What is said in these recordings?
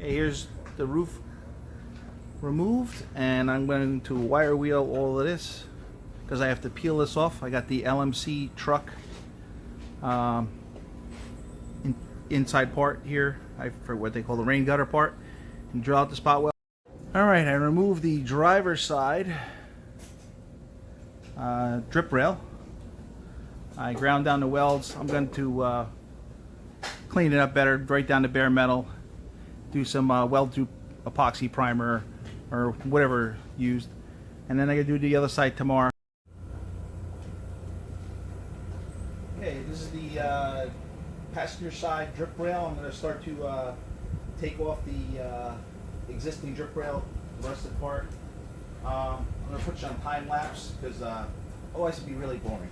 Okay, here's the roof removed, and I'm going to wire wheel all of this because I have to peel this off. I got the LMC truck um, inside part here. I forget what they call the rain gutter part, and drill out the spot weld. All right, I removed the driver's side drip rail. I ground down the welds. I'm going to clean it up better, right down to bare metal, do some weld to epoxy primer or whatever used, and then I gotta do the other side tomorrow. Okay, this is the passenger side drip rail. I'm going to start to take off the existing drip rail, the rest of the part. I'm going to put you on time lapse because otherwise it'd be really boring.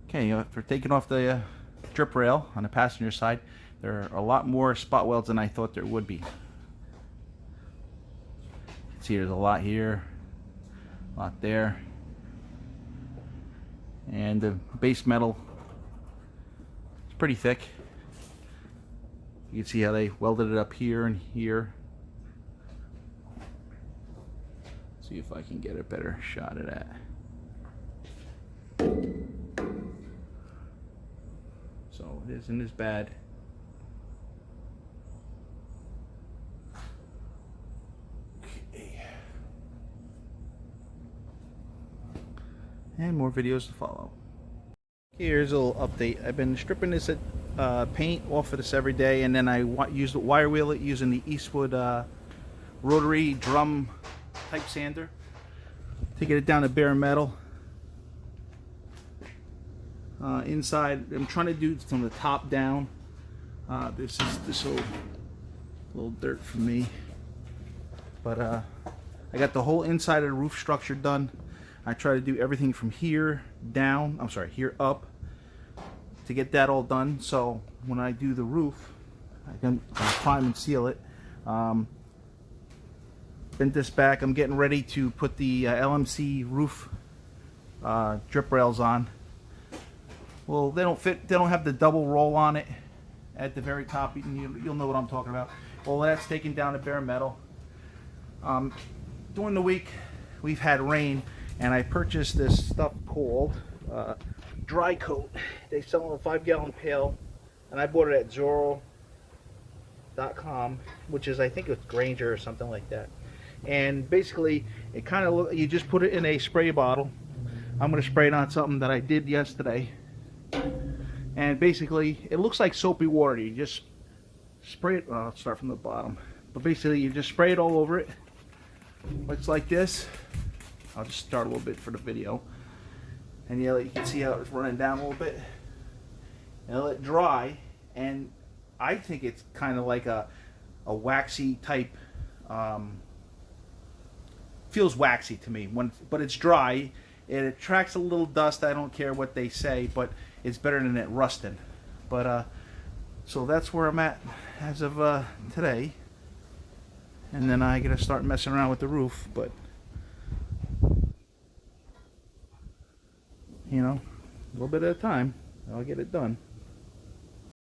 Okay, for taking off the drip rail on the passenger side, there are a lot more spot welds than I thought there would be. See, there's a lot here, a lot there, and the base metal is pretty thick. You can see how they welded it up here and here. See if I can get a better shot of that. So it isn't as bad. Okay. and more videos to follow. Here's a little update. I've been stripping this paint off of this every day, and then I use the wire wheel it using the Eastwood rotary drum type sander to get it down to bare metal. Inside, I'm trying to do from the top down. This little dirt for me, but I got the whole inside of the roof structure done. I try to do everything from here down, I'm sorry, here up, to get that all done. So when I do the roof, I can prime and seal it. Bent this back. I'm getting ready to put the LMC roof drip rails on. Well, they don't fit. They don't have the double roll on it at the very top. You'll know what I'm talking about. Well, that's taken down to bare metal. During the week, we've had rain, and I purchased this stuff called Dry Coat. They sell in a 5-gallon pail, and I bought it at Zoro.com, which is, I think it's Granger or something like that. And basically, it kind of you just put it in a spray bottle. I'm going to spray it on something that I did yesterday. And basically, it looks like soapy water. You just spray it. I'll start from the bottom. But basically, you just spray it all over it. Looks like this. I'll just start a little bit for the video. And yeah, you can see how it's running down a little bit. And let it dry. And I think it's kind of like a waxy type. Feels waxy to me. But it's dry. It attracts a little dust. I don't care what they say, but it's better than it rusting. But so that's where I'm at as of today. And then I gotta start messing around with the roof, but you know, a little bit at a time, I'll get it done.